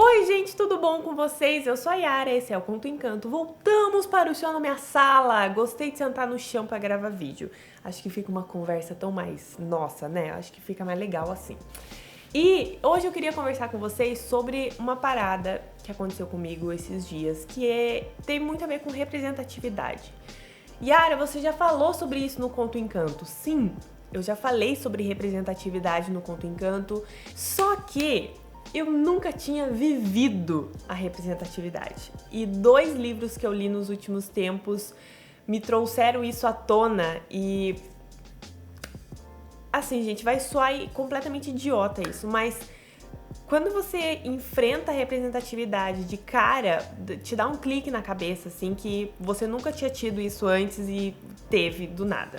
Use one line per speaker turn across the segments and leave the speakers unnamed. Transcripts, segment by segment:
Oi gente, tudo bom com vocês? Eu sou a Yara, esse é o Conto Encanto. Voltamos para o chão na minha sala. Gostei de sentar no chão para gravar vídeo. Acho que fica uma conversa tão mais nossa, né? Acho que fica mais legal assim. E hoje eu queria conversar com vocês sobre uma parada que aconteceu comigo esses dias, tem muito a ver com representatividade. Yara, você já falou sobre isso no Conto Encanto? Sim, eu já falei sobre representatividade no Conto Encanto, só que eu nunca tinha vivido a representatividade. E 2 livros que eu li nos últimos tempos me trouxeram isso à tona e... Assim, gente, vai soar completamente idiota isso, mas quando você enfrenta a representatividade de cara, te dá um clique na cabeça, assim, que você nunca tinha tido isso antes e teve do nada.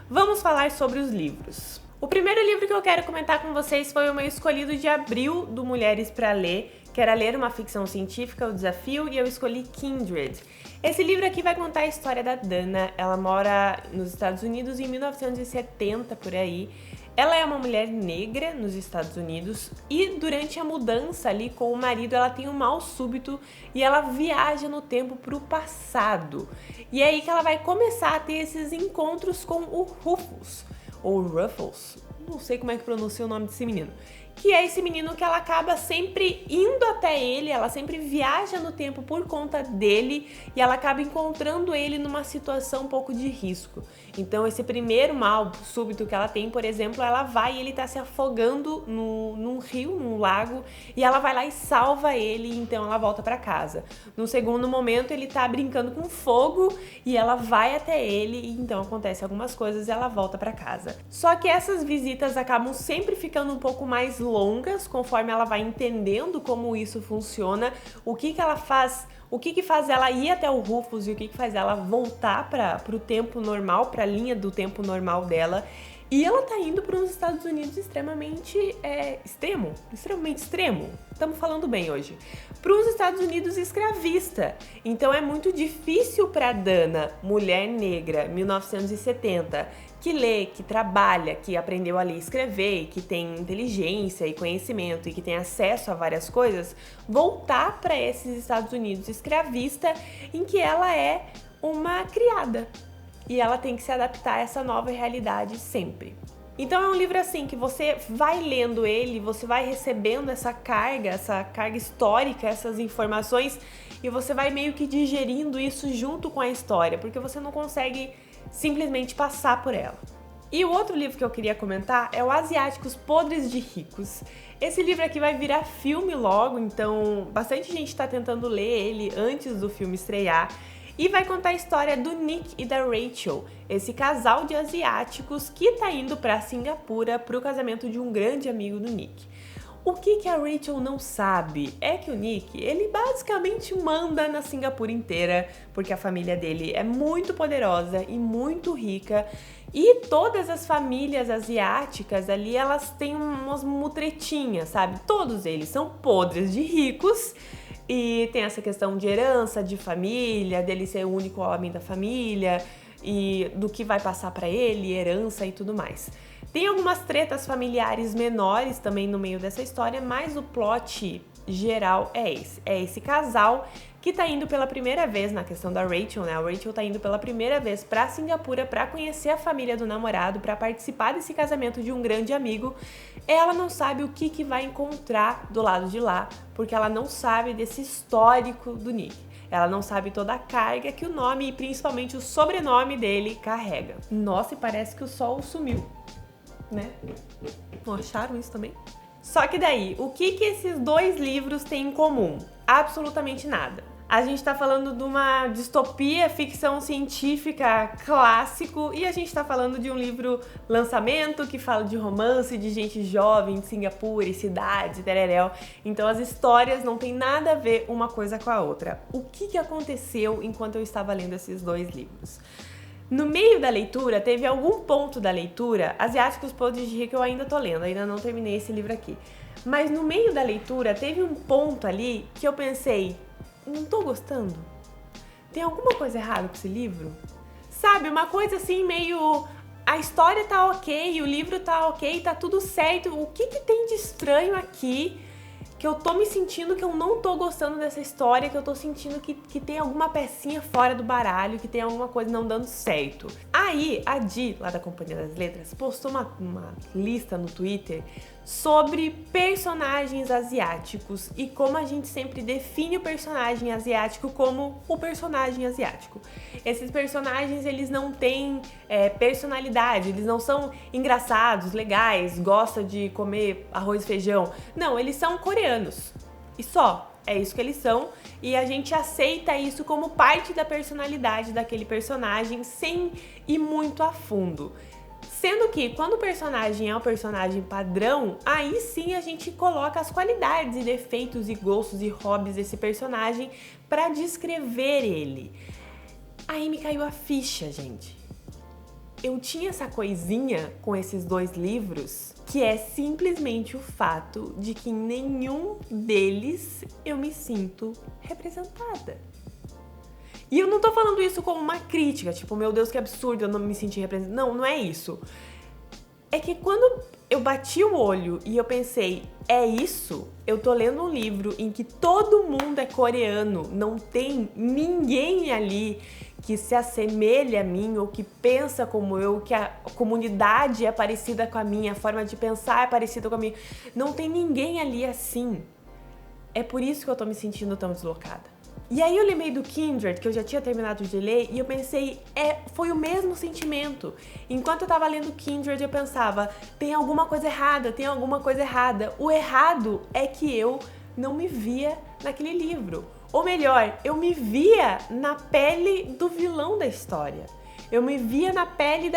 Vamos falar sobre os livros. O primeiro livro que eu quero comentar com vocês foi o meu escolhido de abril do Mulheres para Ler, que era ler uma ficção científica, O Desafio, e eu escolhi Kindred. Esse livro aqui vai contar a história da Dana. Ela mora nos Estados Unidos em 1970, por aí. Ela é uma mulher negra nos Estados Unidos e durante a mudança ali com o marido ela tem um mal súbito e ela viaja no tempo para o passado. E é aí que ela vai começar a ter esses encontros com o Rufus, ou Ruffles, não sei como é que pronuncia o nome desse menino, que é esse menino que ela acaba sempre indo até ele, ela sempre viaja no tempo por conta dele e ela acaba encontrando ele numa situação um pouco de risco. Então esse primeiro mal súbito que ela tem, por exemplo, ela vai e ele tá se afogando num rio, num lago, e ela vai lá e salva ele, e então ela volta pra casa. No segundo momento ele tá brincando com fogo e ela vai até ele e então acontece algumas coisas e ela volta pra casa. Só que essas visitas acabam sempre ficando um pouco mais longas conforme ela vai entendendo como isso funciona, o que ela faz. O que faz ela ir até o Rufus e o que faz ela voltar para o tempo normal, para a linha do tempo normal dela. E ela tá indo para os Estados Unidos extremamente extremo. Estamos falando bem hoje. Para os Estados Unidos escravista. Então é muito difícil para Dana, mulher negra, 1970, que lê, que trabalha, que aprendeu a ler e escrever, que tem inteligência e conhecimento e que tem acesso a várias coisas, voltar para esses Estados Unidos escravista em que ela é uma criada. E ela tem que se adaptar a essa nova realidade sempre. Então é um livro assim que você vai lendo ele, você vai recebendo essa carga histórica, essas informações e você vai meio que digerindo isso junto com a história, porque você não consegue simplesmente passar por ela. E o outro livro que eu queria comentar é o Asiáticos Podres de Ricos. Esse livro aqui vai virar filme logo, então bastante gente está tentando ler ele antes do filme estrear. E vai contar a história do Nick e da Rachel, esse casal de asiáticos que tá indo para Singapura para o casamento de um grande amigo do Nick. O que a Rachel não sabe é que o Nick, ele basicamente manda na Singapura inteira, porque a família dele é muito poderosa e muito rica, e todas as famílias asiáticas ali, elas têm umas mutretinhas, sabe? Todos eles são podres de ricos, e tem essa questão de herança, de família, dele ser o único homem da família, e do que vai passar pra ele, herança e tudo mais. Tem algumas tretas familiares menores também no meio dessa história, mas o plot geral é esse. É esse casal que tá indo pela primeira vez, na questão da Rachel, né? A Rachel tá indo pela primeira vez pra Singapura pra conhecer a família do namorado, pra participar desse casamento de um grande amigo. Ela não sabe o que vai encontrar do lado de lá, porque ela não sabe desse histórico do Nick. Ela não sabe toda a carga que o nome e principalmente o sobrenome dele carrega. Nossa, e parece que o sol sumiu, né? Não acharam isso também? Só que daí, o que esses 2 livros têm em comum? Absolutamente nada. A gente tá falando de uma distopia, ficção científica clássico, e a gente tá falando de um livro lançamento que fala de romance, de gente jovem, de Singapura, e cidade, tereréu. Então as histórias não tem nada a ver uma coisa com a outra. O que aconteceu enquanto eu estava lendo esses 2 livros? No meio da leitura, teve algum ponto da leitura, Asiáticos Podres de Rico eu ainda tô lendo, ainda não terminei esse livro aqui. Mas no meio da leitura, teve um ponto ali que eu pensei, não tô gostando? Tem alguma coisa errada com esse livro? Sabe, uma coisa assim meio... A história tá ok, o livro tá ok, tá tudo certo. O que tem de estranho aqui que eu tô me sentindo que eu não tô gostando dessa história, que eu tô sentindo que tem alguma pecinha fora do baralho, que tem alguma coisa não dando certo. Aí, a Di, lá da Companhia das Letras, postou uma lista no Twitter sobre personagens asiáticos e como a gente sempre define o personagem asiático como o personagem asiático. Esses personagens, eles não têm personalidade, eles não são engraçados, legais, gostam de comer arroz e feijão. Não, eles são coreanos. E só. É isso que eles são, e a gente aceita isso como parte da personalidade daquele personagem sem ir muito a fundo. Sendo que quando o personagem é um personagem padrão, aí sim a gente coloca as qualidades e defeitos e gostos e hobbies desse personagem para descrever ele. Aí me caiu a ficha, gente. Eu tinha essa coisinha com esses 2 livros, que é simplesmente o fato de que em nenhum deles eu me sinto representada. E eu não tô falando isso como uma crítica, tipo, meu Deus, que absurdo, eu não me senti representada. Não, não é isso. É que quando eu bati o olho e eu pensei, é isso? Eu tô lendo um livro em que todo mundo é coreano, não tem ninguém ali que se assemelha a mim ou que pensa como eu, que a comunidade é parecida com a minha, a forma de pensar é parecida com a minha. Não tem ninguém ali assim. É por isso que eu tô me sentindo tão deslocada. E aí eu lembrei do Kindred, que eu já tinha terminado de ler, e eu pensei, foi o mesmo sentimento. Enquanto eu tava lendo Kindred, eu pensava, tem alguma coisa errada, tem alguma coisa errada. O errado é que eu não me via naquele livro. Ou melhor, eu me via na pele do vilão da história. Eu me via na pele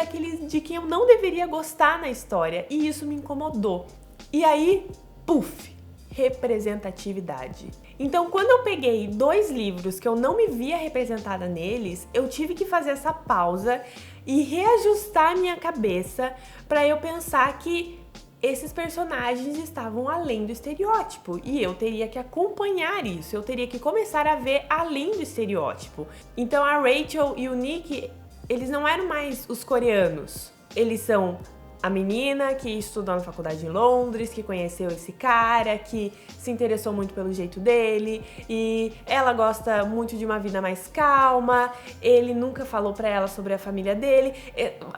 de quem eu não deveria gostar na história. E isso me incomodou. E aí, puf! Representatividade. Então, quando eu peguei 2 livros que eu não me via representada neles, eu tive que fazer essa pausa e reajustar a minha cabeça para eu pensar que esses personagens estavam além do estereótipo e eu teria que acompanhar isso, eu teria que começar a ver além do estereótipo. Então a Rachel e o Nick, eles não eram mais os coreanos, eles são a menina que estudou na faculdade em Londres, que conheceu esse cara, que se interessou muito pelo jeito dele e ela gosta muito de uma vida mais calma, ele nunca falou pra ela sobre a família dele.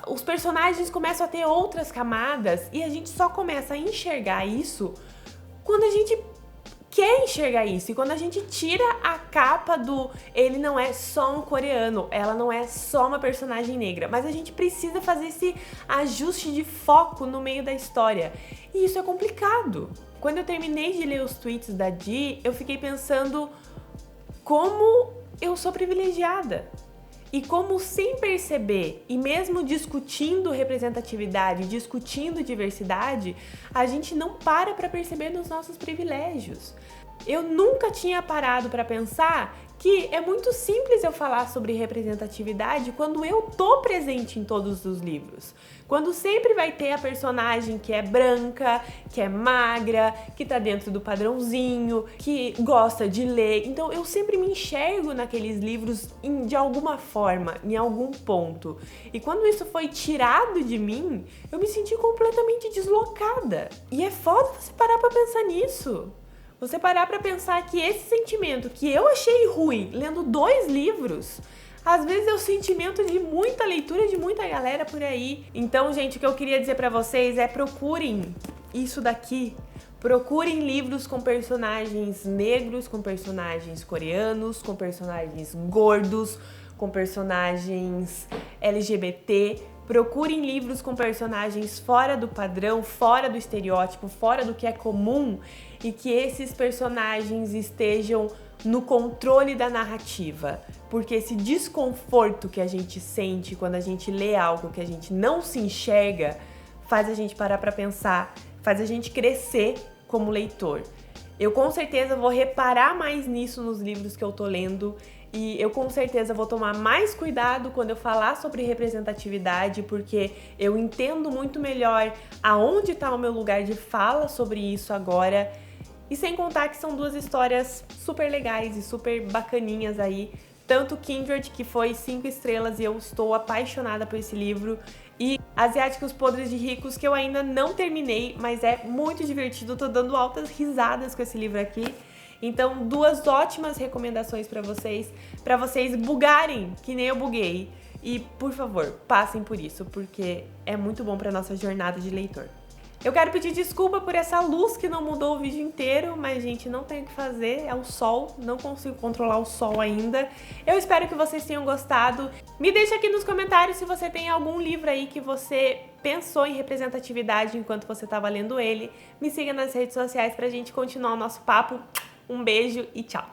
Os personagens começam a ter outras camadas e a gente só começa a enxergar isso quando a gente quer enxergar isso. E quando a gente tira a capa do ele não é só um coreano, ela não é só uma personagem negra, mas a gente precisa fazer esse ajuste de foco no meio da história. E isso é complicado. Quando eu terminei de ler os tweets da Di, eu fiquei pensando como eu sou privilegiada. E como sem perceber, e mesmo discutindo representatividade, discutindo diversidade, a gente não para perceber nos nossos privilégios. Eu nunca tinha parado para pensar que é muito simples eu falar sobre representatividade quando eu tô presente em todos os livros. Quando sempre vai ter a personagem que é branca, que é magra, que tá dentro do padrãozinho, que gosta de ler. Então eu sempre me enxergo naqueles livros de alguma forma, em algum ponto. E quando isso foi tirado de mim, eu me senti completamente deslocada. E é foda você parar pra pensar nisso. Você parar pra pensar que esse sentimento que eu achei ruim lendo 2 livros, às vezes é o sentimento de muita leitura de muita galera por aí. Então, gente, o que eu queria dizer pra vocês é procurem isso daqui. Procurem livros com personagens negros, com personagens coreanos, com personagens gordos, com personagens LGBT. Procurem livros com personagens fora do padrão, fora do estereótipo, fora do que é comum e que esses personagens estejam no controle da narrativa. Porque esse desconforto que a gente sente quando a gente lê algo que a gente não se enxerga faz a gente parar pra pensar, faz a gente crescer como leitor. Eu com certeza vou reparar mais nisso nos livros que eu tô lendo e eu com certeza vou tomar mais cuidado quando eu falar sobre representatividade, porque eu entendo muito melhor aonde tá o meu lugar de fala sobre isso agora. E sem contar que são 2 histórias super legais e super bacaninhas aí. Tanto Kindred, que foi 5 estrelas e eu estou apaixonada por esse livro, e Asiáticos Podres de Ricos, que eu ainda não terminei, mas é muito divertido, tô dando altas risadas com esse livro aqui. Então, duas ótimas recomendações para vocês bugarem, que nem eu buguei. E, por favor, passem por isso, porque é muito bom para nossa jornada de leitor. Eu quero pedir desculpa por essa luz que não mudou o vídeo inteiro, mas, gente, não tem o que fazer, é o sol, não consigo controlar o sol ainda. Eu espero que vocês tenham gostado. Me deixa aqui nos comentários se você tem algum livro aí que você pensou em representatividade enquanto você estava lendo ele. Me siga nas redes sociais pra gente continuar o nosso papo. Um beijo e tchau!